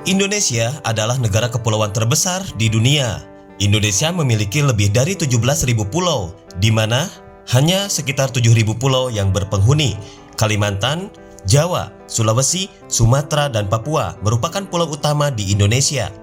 Indonesia adalah negara kepulauan terbesar di dunia. Indonesia memiliki lebih dari 17.000 pulau, di mana hanya sekitar 7.000 pulau yang berpenghuni. Kalimantan, Jawa, Sulawesi, Sumatera, dan Papua merupakan pulau utama di Indonesia.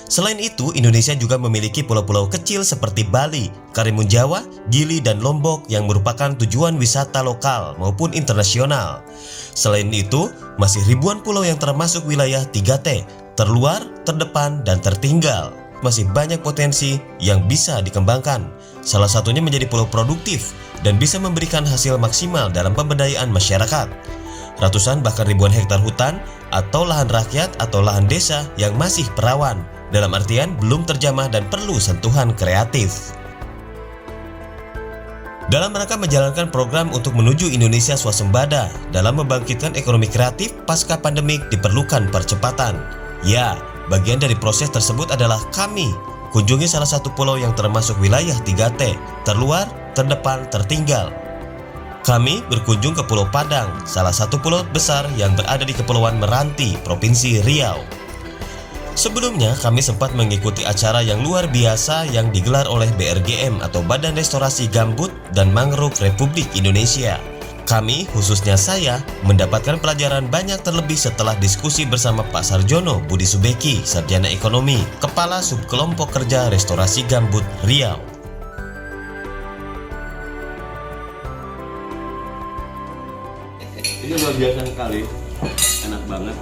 Selain itu, Indonesia juga memiliki pulau-pulau kecil seperti Bali, Karimun Jawa, Gili, dan Lombok yang merupakan tujuan wisata lokal maupun internasional. Selain itu, masih ribuan pulau yang termasuk wilayah 3T, terluar, terdepan, dan tertinggal. Masih banyak potensi yang bisa dikembangkan. Salah satunya menjadi pulau produktif dan bisa memberikan hasil maksimal dalam pemberdayaan masyarakat. Ratusan bahkan ribuan hektar hutan atau lahan rakyat atau lahan desa yang masih perawan, dalam artian belum terjamah dan perlu sentuhan kreatif. Dalam rangka menjalankan program untuk menuju Indonesia swasembada dalam membangkitkan ekonomi kreatif pasca pandemik diperlukan percepatan. Ya, bagian dari proses tersebut adalah kami kunjungi salah satu pulau yang termasuk wilayah 3T, terluar, terdepan, tertinggal. Kami berkunjung ke Pulau Padang, salah satu pulau besar yang berada di Kepulauan Meranti, Provinsi Riau. Sebelumnya, kami sempat mengikuti acara yang luar biasa yang digelar oleh BRGM atau Badan Restorasi Gambut dan Mangrove Republik Indonesia. Kami, khususnya saya, mendapatkan pelajaran banyak terlebih setelah diskusi bersama Pak Sarjono Budi Subeki, Sarjana Ekonomi, Kepala Subkelompok Kerja Restorasi Gambut Riau. Ini luar biasa sekali, enak banget.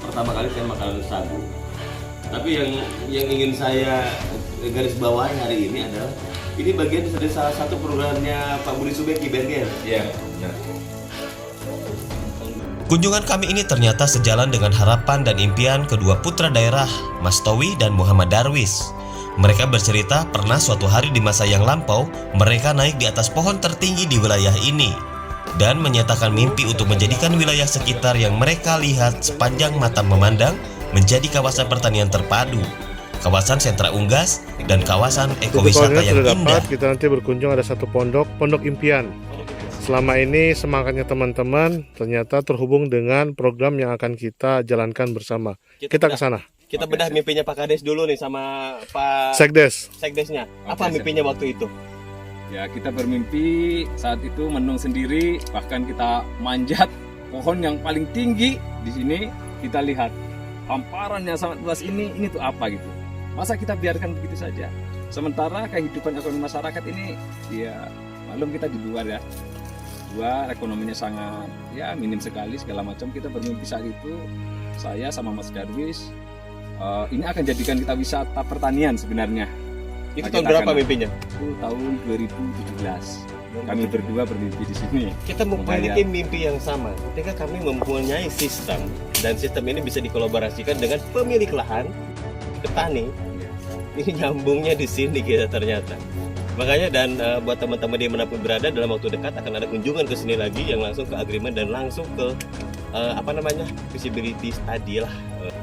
Pertama kali saya makan sagu. Tapi yang ingin saya garis bawahi hari ini adalah ini bagian dari salah satu programnya Pak Budi Subeki BRGM. Iya. Kunjungan kami ini ternyata sejalan dengan harapan dan impian kedua putra daerah, Mas Towi dan Muhammad Darwis. Mereka bercerita pernah suatu hari di masa yang lampau, mereka naik di atas pohon tertinggi di wilayah ini dan menyatakan mimpi untuk menjadikan wilayah sekitar yang mereka lihat sepanjang mata memandang menjadi kawasan pertanian terpadu, kawasan sentra unggas, dan kawasan ekowisata yang indah. Kita nanti berkunjung ada satu pondok impian. Selama ini semangatnya teman-teman ternyata terhubung dengan program yang akan kita jalankan bersama. Kita ke sana. Kita bedah mimpinya Pak Kades dulu nih sama Pak Sekdesnya. Apa mimpinya waktu itu? Ya, kita bermimpi saat itu menung sendiri, bahkan kita manjat pohon yang paling tinggi di sini. Kita lihat hamparan yang sangat luas ini tuh apa gitu. Masa kita biarkan begitu saja? Sementara kehidupan ekonomi masyarakat ini, ya maklum kita di luar ya. Luar ekonominya sangat ya minim sekali segala macam. Kita bermimpi saat itu, saya sama Mas Darwis, ini akan jadikan kita wisata pertanian sebenarnya. Itu tahun berapa mimpinya? Itu tahun 2017. Kami berdua bermimpi di sini. Kita memiliki mimpi yang sama ketika kami mempunyai sistem, dan sistem ini bisa dikolaborasikan dengan pemilik lahan, petani. Ini nyambungnya di sini kita ternyata. Makanya dan buat teman-teman di manapun berada, dalam waktu dekat akan ada kunjungan ke sini lagi yang langsung ke agreement dan langsung ke visibility study lah.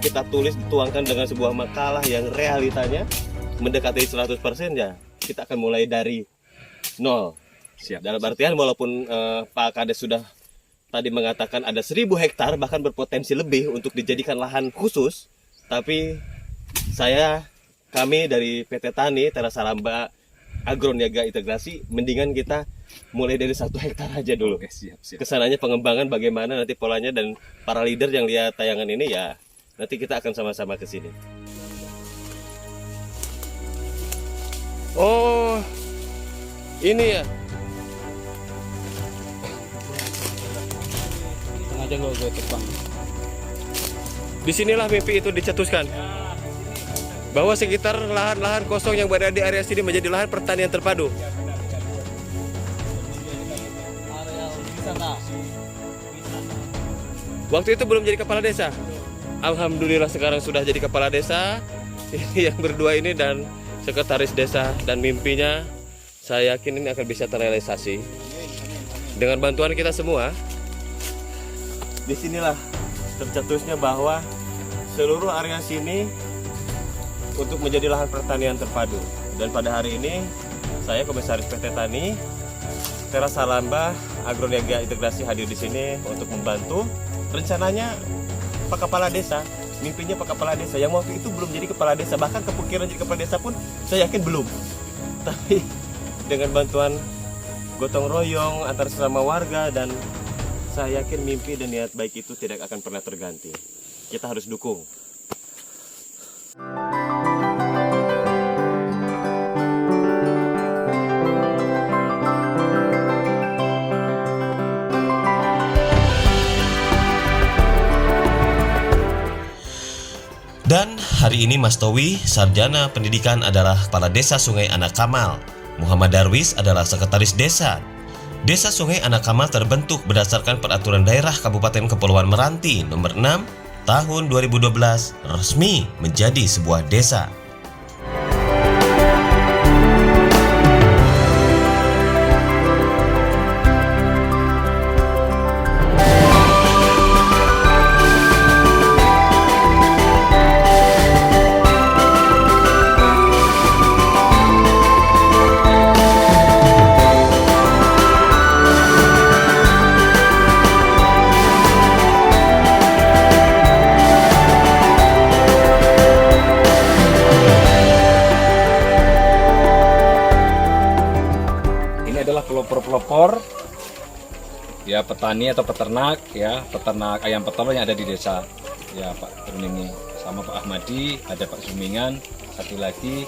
Kita tulis dituangkan dengan sebuah makalah yang realitanya mendekati 100% ya, kita akan mulai dari nol. Siap. Dalam artian walaupun Pak Kades sudah tadi mengatakan ada 1.000 hektar bahkan berpotensi lebih untuk dijadikan lahan khusus, tapi kami dari PT Tani Tera Salamba Agroniaga Integrasi mendingan kita mulai dari 1 hektar aja dulu. Oke, siap. Kesananya pengembangan bagaimana nanti polanya, dan para leader yang lihat tayangan ini ya nanti kita akan sama-sama ke sini. Oh, ini ya. Sengaja nggak gue terbang. Disinilah mimpi itu dicetuskan. Bahwa sekitar lahan-lahan kosong yang berada di area sini menjadi lahan pertanian terpadu. Waktu itu belum jadi kepala desa. Alhamdulillah sekarang sudah jadi kepala desa. Ini yang berdua ini dan sekretaris desa, dan mimpinya saya yakin ini akan bisa terrealisasi dengan bantuan kita semua. Disinilah tercetusnya bahwa seluruh area sini untuk menjadi lahan pertanian terpadu. Dan pada hari ini saya Komisaris PT Tani Tera Salamba Agroniaga Integrasi hadir di sini untuk membantu. Rencananya Pak Kepala Desa, mimpinya Pak Kepala Desa yang waktu itu belum jadi kepala desa, bahkan kepikiran jadi kepala desa pun saya yakin belum. Tapi dengan bantuan gotong royong antar sesama warga, dan saya yakin mimpi dan niat baik itu tidak akan pernah terganti. Kita harus dukung. Dan hari ini Mas Towi, Sarjana Pendidikan, adalah Kepala Desa Sungai Anak Kamal. Muhammad Darwis adalah Sekretaris Desa. Desa Sungai Anak Kamal terbentuk berdasarkan Peraturan Daerah Kabupaten Kepulauan Meranti Nomor 6 Tahun 2012 resmi menjadi sebuah desa. Pelopor ya, petani atau peternak ya, peternak ayam petelur yang ada di desa ya, Pak Bernini sama Pak Ahmadi, ada Pak Sumingan, satu lagi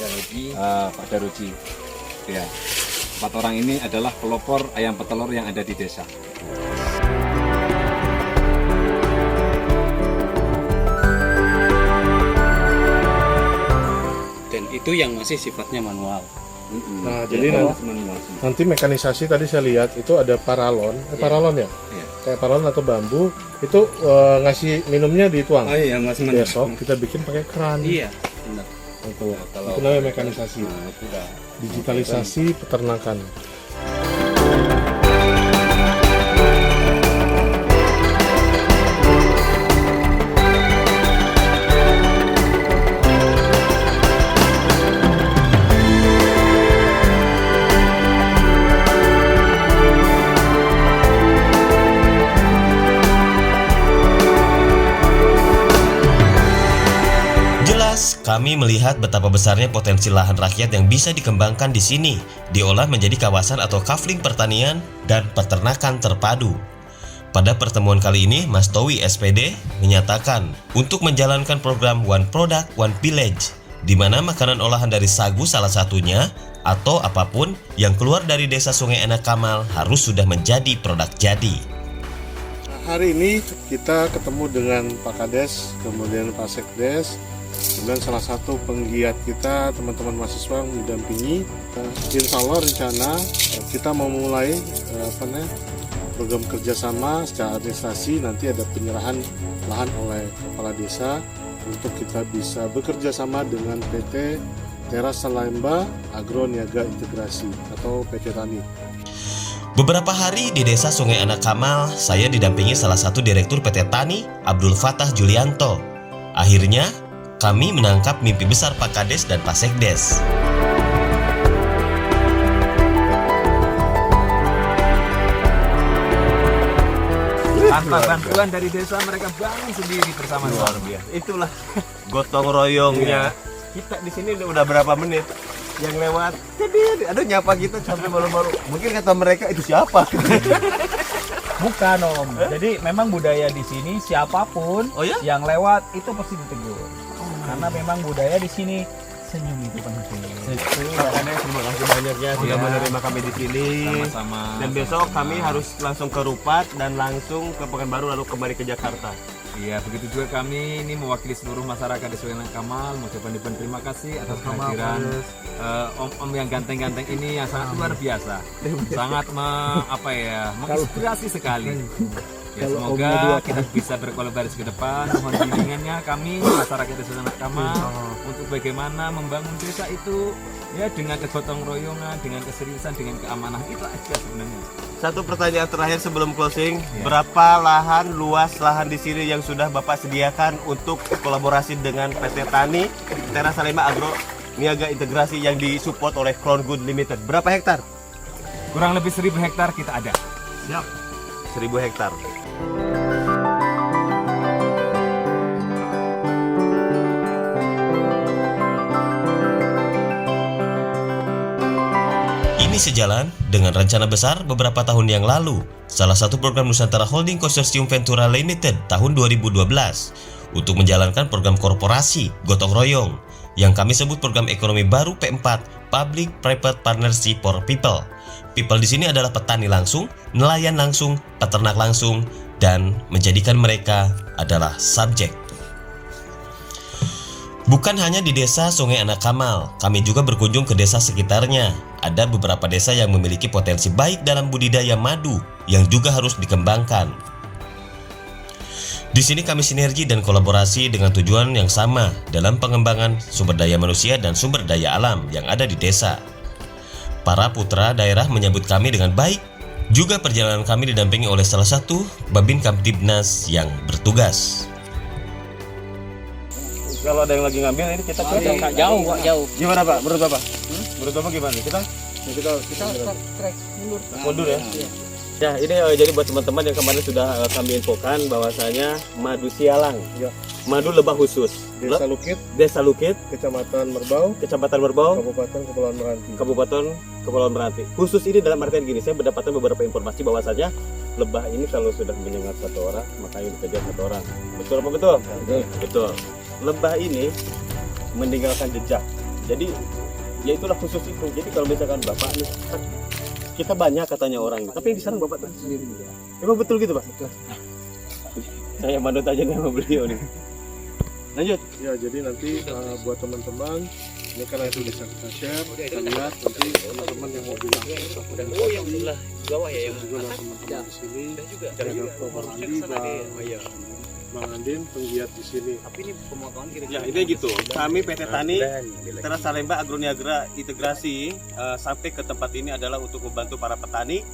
Pak Daruji ya. 4 orang ini adalah pelopor ayam petelur yang ada di desa. Dan itu yang masih sifatnya manual. Nah, jadi nanti mekanisasi tadi saya lihat itu ada paralon, paralon ya? Iya. Kayak paralon atau bambu, itu ngasih minumnya dituang. Oh iya, Mas. Besok kita bikin pakai keran. Iya, benar. Itu namanya mekanisasi. Digitalisasi peternakan. Kami melihat betapa besarnya potensi lahan rakyat yang bisa dikembangkan di sini, diolah menjadi kawasan atau kafling pertanian dan peternakan terpadu. Pada pertemuan kali ini, Mas Towi SPD menyatakan untuk menjalankan program One Product One Village, di mana makanan olahan dari sagu salah satunya, atau apapun yang keluar dari Desa Sungai Anak Kamal harus sudah menjadi produk jadi. Hari ini kita ketemu dengan Pak Kades, kemudian Pak Sekdes, dan salah satu penggiat kita, teman-teman mahasiswa yang mendampingi. Insya Allah rencana kita mau mulai program kerjasama secara administrasi. Nanti ada penyerahan lahan oleh kepala desa untuk kita bisa bekerja sama dengan PT Teras Salemba Agro Niaga Integrasi atau PT Tani. Beberapa hari di Desa Sungai Anak Kamal, saya didampingi salah satu Direktur PT Tani, Abdul Fattah Julianto. Akhirnya, kami menangkap mimpi besar Pak Kades dan Pak Sekdes. Tanpa bantuan dari desa, mereka bangun sendiri bersama-sama. Luar biasa. Itulah gotong royongnya. Kita di sini udah berapa menit yang lewat. Jadi aduh nyapa kita sampai malu-malu. Mungkin kata mereka itu siapa? Bukan Om. Jadi memang budaya di sini siapapun yang lewat itu pasti ditegur. Karena memang budaya di sini senyum itu penting. Makanya terima kasih banyaknya sudah menerima kami di sini. Sama-sama. Dan besok kami harus langsung ke Rupat dan langsung ke Pekanbaru lalu kembali ke Jakarta. Iya, begitu juga kami ini mewakili seluruh masyarakat Desa Sungai Anak Kamal mengucapkan terima kasih atas kehadiran om-om yang ganteng-ganteng ini yang sangat luar biasa, sangat menginspirasi sekali. Ya, semoga kita bisa berkolaborasi ke depan. Mohon bimbingannya kami masyarakat Desa Anak Kamal untuk bagaimana membangun desa itu ya dengan kegotong royongan, dengan keseriusan, dengan keamanan. Itu aja sebenarnya. Satu pertanyaan terakhir sebelum closing, berapa luas lahan di sini yang sudah Bapak sediakan untuk kolaborasi dengan PT Tani, Teras Salemba Agro Niaga Integrasi yang disupport oleh Crown Good Limited? Berapa hektar? Kurang lebih 1.000 hektar kita ada. Siap. 1.000 hektar. Ini sejalan dengan rencana besar beberapa tahun yang lalu, salah satu program Nusantara Holding Consortium Ventura Limited tahun 2012 untuk menjalankan program korporasi gotong royong yang kami sebut program ekonomi baru P4, Public Private Partnership for People. People di sini adalah petani langsung, nelayan langsung, peternak langsung, dan menjadikan mereka adalah subjek. Bukan hanya di desa Sungai Anak Kamal, kami juga berkunjung ke desa sekitarnya. Ada beberapa desa yang memiliki potensi baik dalam budidaya madu yang juga harus dikembangkan. Di sini kami sinergi dan kolaborasi dengan tujuan yang sama dalam pengembangan sumber daya manusia dan sumber daya alam yang ada di desa. Para putra daerah menyambut kami dengan baik. Juga perjalanan kami didampingi oleh salah satu Babin Kamtibnas yang bertugas. Kalau ada yang lagi ngambil ini kita Jauh Pak, jauh. Gimana Pak? Menurut Bapak? Menurut Bapak gimana? Kita Trek mundur ya? Ya ini jadi buat teman-teman yang kemarin sudah kami infokan bahwasanya madu sialang, Ya. madu lebah khusus, Desa Lukit, Desa Lukit, Kecamatan Merbau, Kecamatan Merbau, Kabupaten Kepulauan Meranti. Kabupaten Kepulauan Meranti. Khusus ini dalam artian gini, saya mendapatkan beberapa informasi bahwasanya lebah ini kalau sudah menyengat satu orang, maka yang dikejar satu orang. Betul apa betul? Betul. Lebah ini meninggalkan jejak. Jadi ya itulah khusus itu. Jadi kalau misalkan Bapak nih, kita banyak katanya orang, tapi di sana Bapak sendiri. Emang betul gitu Pak? Betul. Saya manut aja nih sama beliau nih. Lanjut. Ya, jadi nanti buat teman-teman, ini karena itu bisa kita share, kita lihat nanti teman-teman yang mau bilang yang sebelah bawah ya, yang juga teman-teman di sini, ada Bang Andi, Bang Andin, penggiat di sini. Tapi ini pemotongan Ya ini gitu. Kami PT Tani Terra Salemba Agroniagra Integrasi sampai ke tempat ini adalah untuk membantu para petani,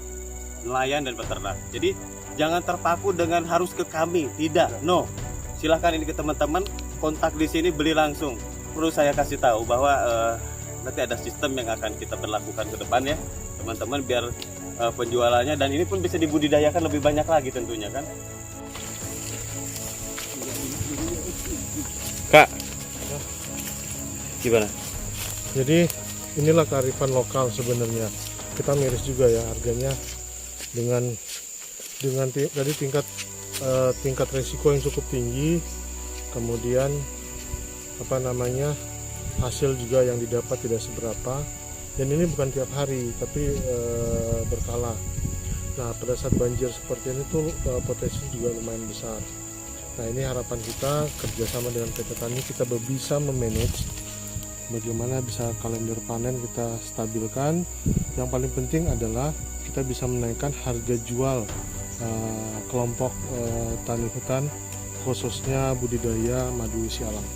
nelayan dan peternak. Jadi jangan terpaku dengan harus ke kami, tidak. No. Silahkan ini ke teman-teman, kontak di sini, beli langsung. Perlu saya kasih tahu bahwa nanti ada sistem yang akan kita berlakukan ke depan ya, teman-teman, biar penjualannya dan ini pun bisa dibudidayakan lebih banyak lagi tentunya kan. Kak, gimana? Jadi inilah kearifan lokal sebenarnya. Kita miris juga ya harganya dengan tadi tingkat resiko yang cukup tinggi, kemudian hasil juga yang didapat tidak seberapa, dan ini bukan tiap hari tapi berkala. Nah pada saat banjir seperti ini tuh potensi juga lumayan besar. Nah ini harapan kita kerjasama dengan PT Tani kita bisa memanage bagaimana bisa kalender panen kita stabilkan. Yang paling penting adalah kita bisa menaikkan harga jual kelompok tani hutan khususnya budidaya madu sialang.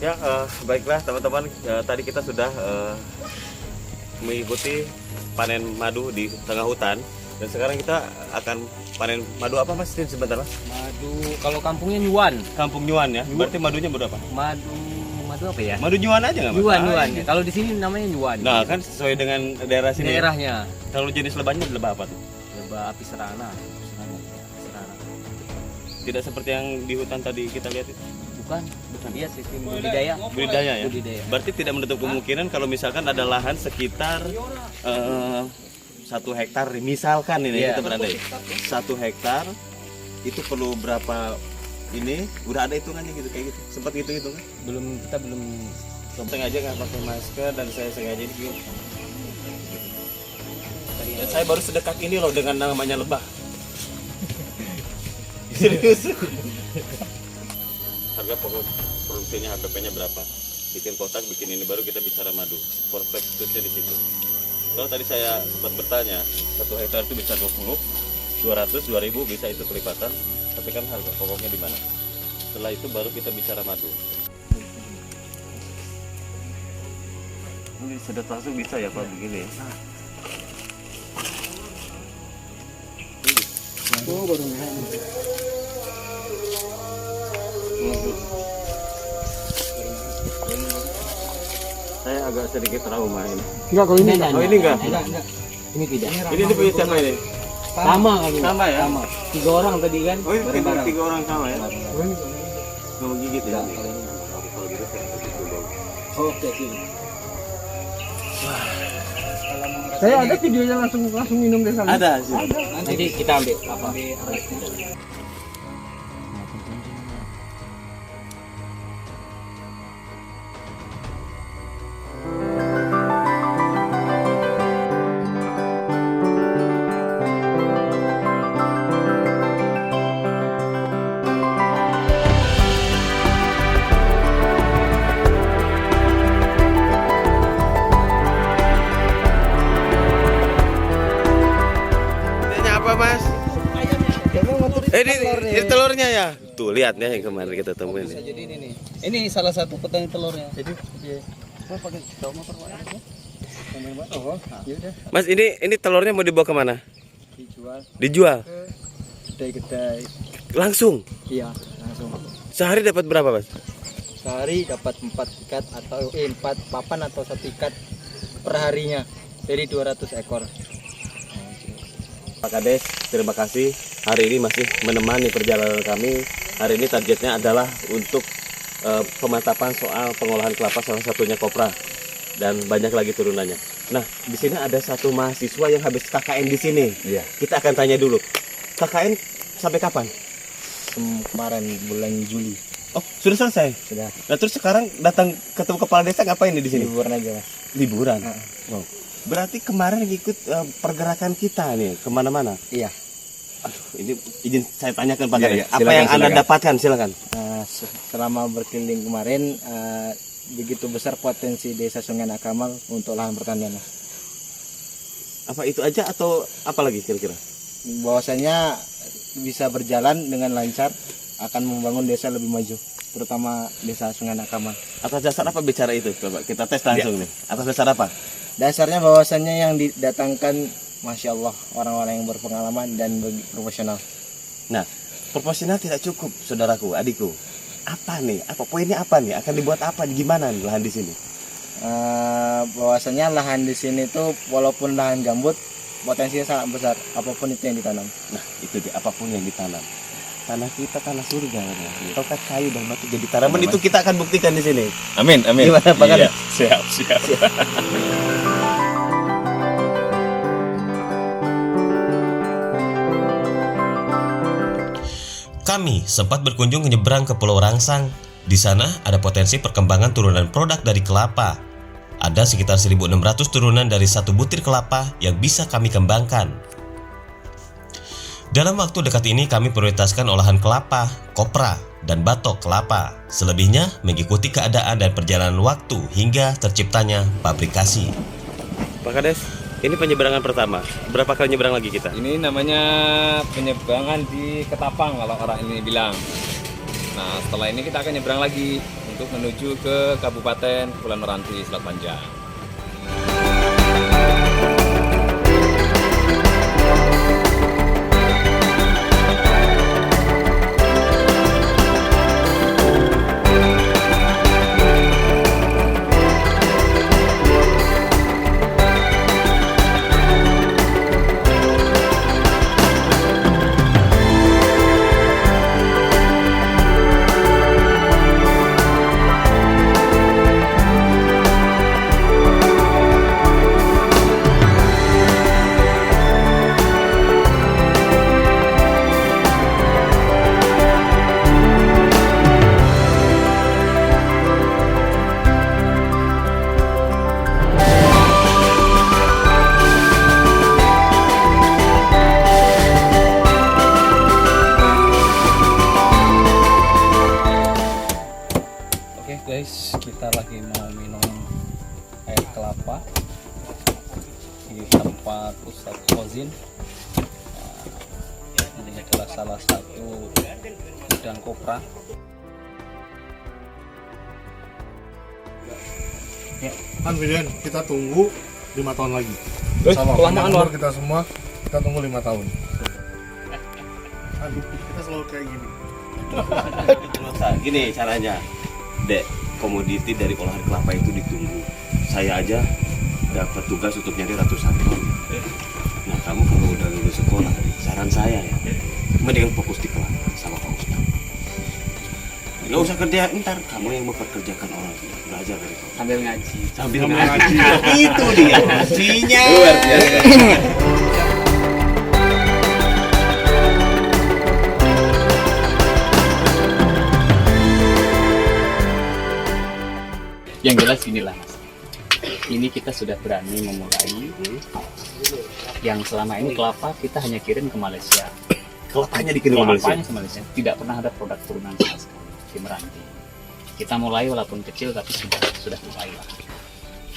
Ya, baiklah teman-teman, tadi kita sudah mengikuti panen madu di tengah hutan dan sekarang kita akan panen madu apa Mas? Sebentar Mas. Madu kalau kampungnya Nyuan. Kampung Nyuan ya. Berarti madunya madu apa? Madu apa ya? Madu Nyuan aja nggak Mas? Nyuan. Kalau di sini namanya Nyuan. Nah, kan sesuai dengan daerah sini. Daerahnya. Kalau jenis lebahnya lebah apa tuh? Lebah api serana. Tidak seperti yang di hutan tadi kita lihat itu. Bukan. Iya sistem budidaya. Budidaya ya. Budidaya. Berarti tidak menutup kemungkinan kalau misalkan ada lahan sekitar 1 hektar misalkan ini Iya. kita berandai 1 hektar itu perlu berapa ini udah ada hitungannya gitu kayak gitu sempat gitu kan Kita belum sengaja nggak pakai masker dan saya sengaja ini gitu. Dan saya baru sedekat ini loh dengan namanya lebah. Serius. Harga pokok produksinya HPP-nya berapa? Bikin kotak, bikin ini baru kita bicara madu. Prospektusnya di situ. Kalau tadi saya sempat bertanya, 1 hektar itu bisa 20, 200, 2000 bisa itu kelipatan. Tapi kan harga pokoknya di mana? Setelah itu baru kita bicara madu. Ini sedot langsung bisa ya Pak begini. Oh, baru Saya agak sedikit trauma ini. enggak kalau ini enggak. Oh ini enggak? Ini tidak. Ini punya siapa ini? Sama kami. Sama ya? Sama. 3 orang tadi kan. Oh iya, bareng-bareng. 3 orang sama ya? Mau gigit ya? Oke, sini. Saya ada videonya langsung minum deh sana. Ada sih. Nanti kita ambil apa? Ini apa mas? Ini telurnya ya? Tuh lihat ya yang kemarin kita temuin. Jadi ini nih. Ini salah satu petani telurnya. Jadi Mas ini telurnya mau dibawa kemana? dijual Dijual? kedai-kedai. Langsung? Iya, langsung. Sehari dapat berapa mas? Sehari dapat 4 ikat atau 4 papan atau 1 ikat per harinya. Jadi 200 ekor. Pak Kades, terima kasih. Hari ini masih menemani perjalanan kami. Hari ini targetnya adalah untuk pemantapan soal pengolahan kelapa, salah satunya kopra. Dan banyak lagi turunannya. Nah, di sini ada satu mahasiswa yang habis KKN di sini. Iya. Kita akan tanya dulu. KKN sampai kapan? Kemarin bulan Juli Oh, sudah selesai. sudah Nah, terus sekarang datang ketemu kepala desa ngapain nih di sini? liburan aja mas. Liburan. Wow. Berarti kemarin ikut pergerakan kita nih kemana-mana. Iya. Aduh, ini izin saya tanyakan Pak Iya, Kades. iya. Apa Silakan, yang Anda silakan. dapatkan? Silakan. Selama berkeliling kemarin begitu besar potensi desa Sungai Nakamal untuk lahan pertanian mas. Apa itu aja atau apa lagi kira-kira? Bahwasanya bisa berjalan dengan lancar akan membangun desa lebih maju, terutama desa Sungai Nakamal. Atas dasar apa bicara itu? Coba kita tes langsung nih. Atas dasar apa? Dasarnya bahwasannya yang didatangkan Masya Allah orang-orang yang berpengalaman dan profesional. Nah, proporsional tidak cukup, saudaraku, adikku. Apa nih? Apa poinnya apa nih? Akan dibuat apa? Gimana nih lahan di sini? Bahwasanya lahan di sini tuh walaupun lahan gambut potensinya sangat besar, apapun itu yang ditanam. Nah, itu dia, apapun yang ditanam. Tanah kita tanah surga, tongkat kayu dan batu jadi tanaman itu kita akan buktikan di sini. Amin, amin. Gimana, Pak Kades? Siap, siap. Kami sempat berkunjung menyeberang ke Pulau Rangsang. Di sana ada potensi perkembangan turunan produk dari kelapa. Ada sekitar 1.600 turunan dari satu butir kelapa yang bisa kami kembangkan. Dalam waktu dekat ini kami prioritaskan olahan kelapa, kopra, dan batok kelapa. Selebihnya mengikuti keadaan dan perjalanan waktu hingga terciptanya pabrikasi. Pak Kades, ini penyeberangan pertama. Berapa kali nyeberang lagi kita? Ini namanya penyeberangan di Ketapang kalau orang ini bilang. Nah, setelah ini kita akan nyebrang lagi untuk menuju ke Kabupaten Kepulauan Meranti, Selat Panjang. Oke guys, kita lagi mau minum air kelapa di tempat Ustadz Kozin. Nah, ini adalah salah satu gudang kopra. Ya, kan William, kita tunggu 5 tahun lagi. Sama kelamaan, panjang War. umur kita semua, kita tunggu 5 tahun. Aduh, kita selalu kayak gini. Gini caranya, Dek, komoditi dari olahan kelapa itu ditunggu. Saya aja dapat tugas untuk nyari ratusan ton. kamu kalau udah lulus sekolah, saran saya ya, mendingan fokus di kelas sama Pak Ustadz. Nggak usah kerja, ntar kamu yang memperkerjakan orang, belajar dari kamu. Sambil ngaji. Sambil ngaji. Itu dia ngajinya. Luar biasa. Yang jelas inilah Mas. Ini kita sudah berani memulai yang selama ini kelapa kita hanya kirim ke Malaysia. Kelapanya dikirim ke Malaysia. Kelapanya ke Malaysia. Tidak pernah ada produk turunan sama sekali di Meranti. Kita mulai walaupun kecil tapi sudah mulai lah.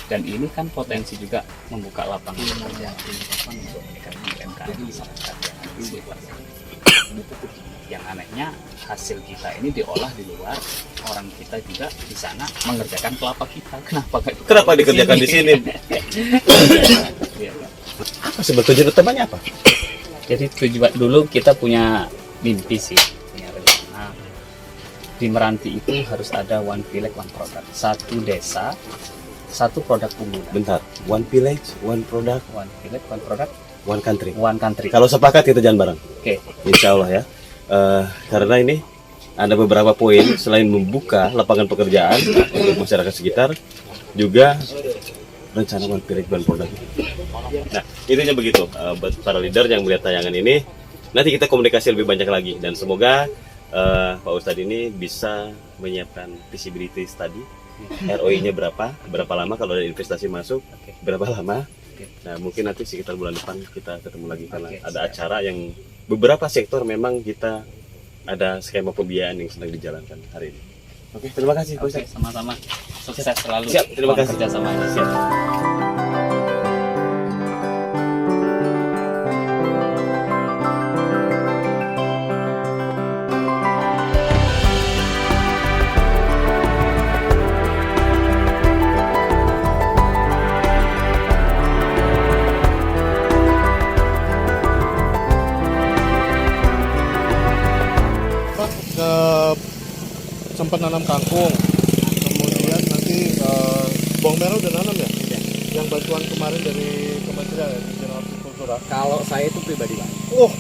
Dan ini kan potensi juga membuka lapangan pekerjaan untuk UMKM masyarakat yang nanti di luar sana. Yang anehnya hasil kita ini diolah di luar, orang kita juga di sana mengerjakan kelapa kita. Kenapa dikerjakan di sini? Iya. Apa sebetulnya utamanya apa? Jadi tujuan dulu kita punya mimpi sih, punya rencana. Di Meranti itu harus ada one village, one product. Satu desa, satu produk unggulan. Bentar, one village, one product, One village, one product, one country. one country. Kalau sepakat kita jalan bareng. Oke. Insya Allah ya. Karena ini ada beberapa poin selain membuka lapangan pekerjaan untuk masyarakat sekitar, juga rencana one village one product. Nah, intinya begitu. Buat para leader yang melihat tayangan ini, nanti kita komunikasi lebih banyak lagi dan semoga Pak Ustadz ini bisa menyiapkan feasibility study. ROI-nya berapa lama kalau ada investasi masuk, berapa lama. Nah, mungkin nanti sekitar bulan depan kita ketemu lagi karena ada acara yang beberapa sektor memang kita ada skema pembiayaan yang sedang dijalankan hari ini. Oke, terima kasih Pak Ustadz. Sama-sama. Sukses selalu. Siap, terima kasih. Kerjasamanya. Siap. Sempat nanam kangkung, kemudian nanti bawang merah udah nanam ya? Yang bantuan kemarin dari Kementerian Dinas Hortikultura. Kalau saya itu pribadi Pak,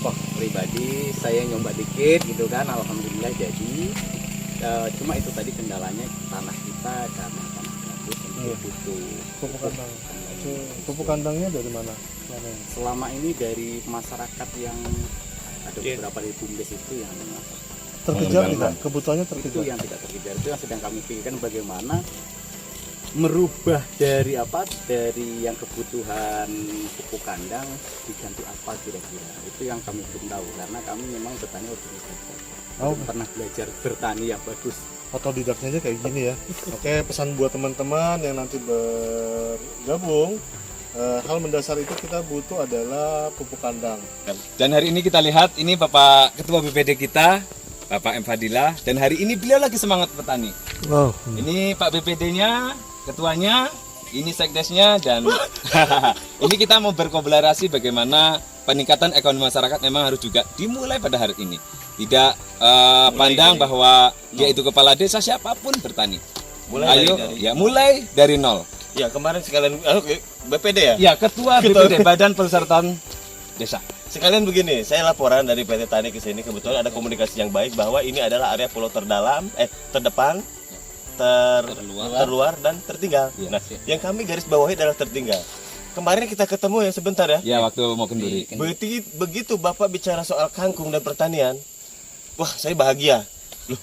Pak. pribadi saya nyoba dikit gitu kan, alhamdulillah jadi. Cuma itu tadi kendalanya tanah kita karena tanah gabus butuh Pupuk kandang. Pupuk kandangnya dari mana? selama ini dari masyarakat yang ada beberapa dari BUMDes itu yang Terkejar tidak? Kebutuhannya itu terkejar. yang tidak terkejar, itu yang sedang kami pikirkan bagaimana merubah dari yang kebutuhan pupuk kandang diganti apa kira-kira, itu yang kami belum tahu karena kami memang bertani organisasi. Pernah belajar bertani yang bagus. Otodidaknya aja kayak gini ya. Oke, pesan buat teman-teman yang nanti bergabung, hal mendasar itu kita butuh adalah pupuk kandang. Dan hari ini kita lihat ini Bapak Ketua BPD kita, Bapak M. Fadilah, dan hari ini beliau lagi semangat petani. Ini Pak BPD-nya, ketuanya, ini sekdesnya, dan ini kita mau berkolaborasi bagaimana peningkatan ekonomi masyarakat memang harus juga dimulai pada hari ini. Tidak pandang bahwa dia itu kepala desa, siapapun bertani. Mulai dari nol. Ya, kemarin sekalian BPD ya? Ya, Ketua BPD, Badan Persatuan Desa. Sekalian begini, saya laporan dari PT Tani ke sini, kebetulan ada komunikasi yang baik bahwa ini adalah area pulau terdepan, terluar dan tertinggal. Nah, yang kami garis bawahi adalah tertinggal. Kemarin kita ketemu ya sebentar ya. Ya, waktu mau kenduri. Begitu Bapak bicara soal kangkung dan pertanian, wah saya bahagia. Loh,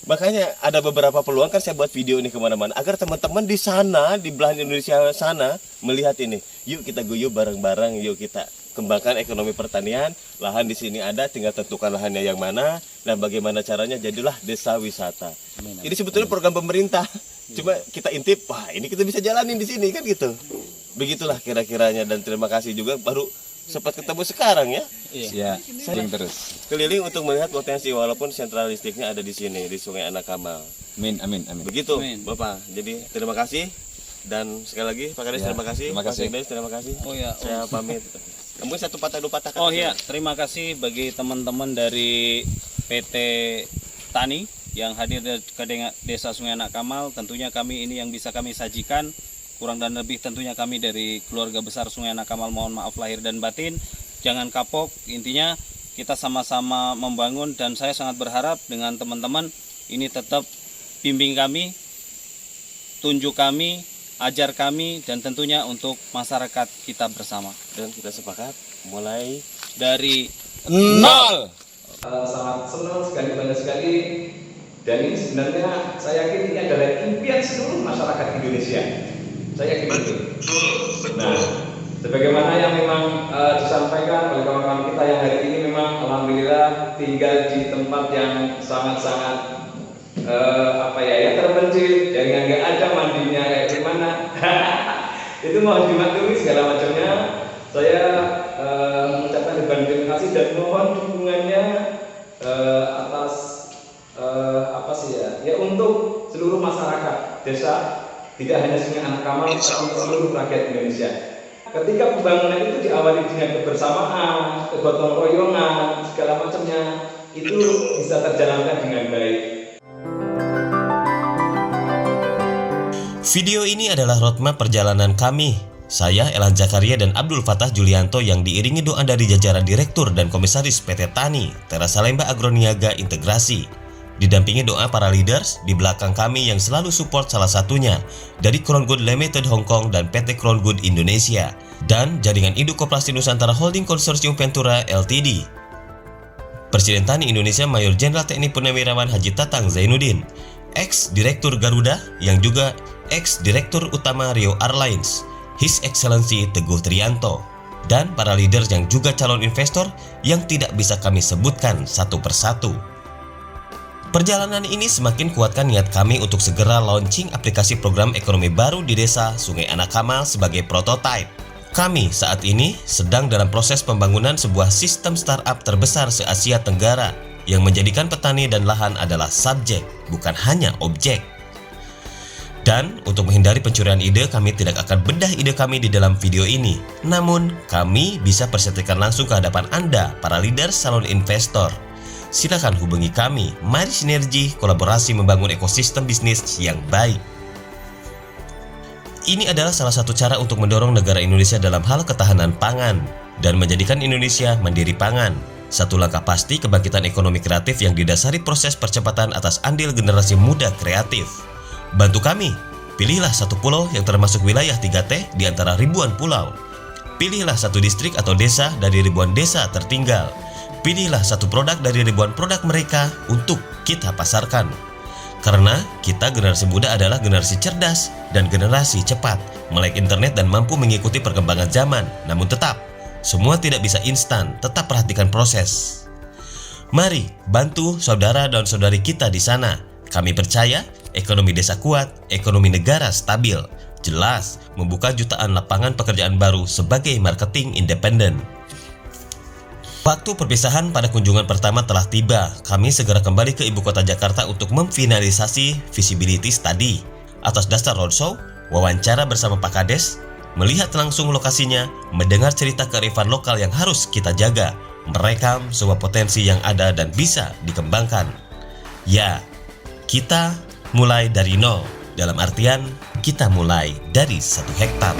makanya ada beberapa peluang kan saya buat video ini kemana-mana agar teman-teman di sana, di belahan Indonesia sana melihat ini. Yuk kita guyup bareng-bareng, yuk kita kembangkan ekonomi pertanian. Lahan di sini ada, tinggal tentukan lahannya yang mana dan bagaimana caranya jadilah desa wisata. Ini sebetulnya program pemerintah. Cuma kita intip, wah ini kita bisa jalanin di sini kan gitu. Begitulah kira-kiranya, dan terima kasih juga baru sempat ketemu sekarang ya. Iya. Sering terus. Keliling untuk melihat potensi walaupun sentral listriknya ada di sini di Sungai Anak Kamal. Amin. Begitu, Bapak. Jadi terima kasih dan sekali lagi Pak Kades terima kasih. Terima kasih. Pak Sekdes terima kasih. Oh ya. Saya pamit. Mungkin satu patah dua patah kata. Oh iya, terima kasih bagi teman-teman dari PT Tani yang hadir ke Desa Sungai Anak Kamal. Tentunya kami ini yang bisa kami sajikan kurang dan lebih tentunya kami dari keluarga besar Sungai Anak Kamal mohon maaf lahir dan batin. Jangan kapok, intinya kita sama-sama membangun dan saya sangat berharap dengan teman-teman ini tetap bimbing kami, tunjuk kami, ajar kami, dan tentunya untuk masyarakat kita bersama. Dan kita sepakat mulai Dari nol. Sangat senang sekali, banyak sekali, dan ini sebenarnya saya yakin ini adalah impian seluruh masyarakat Indonesia. Saya yakin itu. Nah, sebagaimana yang memang disampaikan oleh kawan-kawan kita yang hari ini memang alhamdulillah tinggal di tempat yang sangat-sangat ya terpencil, jangan nggak ada mandinya kayak gimana. Itu mohon dimaklumi segala macamnya. Saya mengucapkan terima kasih dan mohon dukungannya atas ya untuk seluruh masyarakat desa, tidak hanya Sungai Anak Kamal, tapi seluruh rakyat Indonesia. Ketika pembangunan itu diawali dengan kebersamaan, kegotong royongan, segala macamnya, itu bisa terjalankan dengan baik. Video ini adalah roadmap perjalanan kami. Saya, Elan Zakaria dan Abdul Fattah Julianto yang diiringi doa dari jajaran Direktur dan Komisaris PT Tani, Tera Salemba Agroniaga Integrasi. Didampingi doa para leaders di belakang kami yang selalu support salah satunya dari Crown Good Limited Hong Kong dan PT Crown Good Indonesia dan Jaringan Induk Koperasi Nusantara Holding Konsorsium Ventura Ltd. Presiden Tani Indonesia Mayor Jenderal TNI Purnawirawan Haji Tatang Zainuddin, ex-direktur Garuda yang juga ex-direktur utama Rio Airlines, His Excellency Teguh Trianto, dan para leaders yang juga calon investor yang tidak bisa kami sebutkan satu persatu. Perjalanan ini semakin kuatkan niat kami untuk segera launching aplikasi program ekonomi baru di desa Sungai Anak Kamal sebagai prototipe. Kami saat ini sedang dalam proses pembangunan sebuah sistem startup terbesar se-Asia Tenggara yang menjadikan petani dan lahan adalah subjek, bukan hanya objek. Dan untuk menghindari pencurian ide, kami tidak akan bedah ide kami di dalam video ini. Namun, kami bisa presentasikan langsung ke hadapan Anda, para leader salon investor. Silakan hubungi kami. Mari sinergi, kolaborasi membangun ekosistem bisnis yang baik. Ini adalah salah satu cara untuk mendorong negara Indonesia dalam hal ketahanan pangan dan menjadikan Indonesia mandiri pangan. Satu langkah pasti kebangkitan ekonomi kreatif yang didasari proses percepatan atas andil generasi muda kreatif. Bantu kami, pilihlah satu pulau yang termasuk wilayah 3T di antara ribuan pulau. Pilihlah satu distrik atau desa dari ribuan desa tertinggal. Pilihlah satu produk dari ribuan produk mereka untuk kita pasarkan. Karena kita generasi muda adalah generasi cerdas dan generasi cepat, melek internet dan mampu mengikuti perkembangan zaman. Namun tetap, semua tidak bisa instan, tetap perhatikan proses. Mari bantu saudara dan saudari kita di sana. Kami percaya ekonomi desa kuat, ekonomi negara stabil, jelas membuka jutaan lapangan pekerjaan baru sebagai marketing independen. Waktu perpisahan pada kunjungan pertama telah tiba. Kami segera kembali ke ibu kota Jakarta untuk memfinalisasi feasibility study. Atas dasar roadshow, wawancara bersama Pak Kades, melihat langsung lokasinya, mendengar cerita kearifan lokal yang harus kita jaga, merekam sebuah potensi yang ada dan bisa dikembangkan. Ya, kita mulai dari nol, dalam artian kita mulai dari 1 hektar.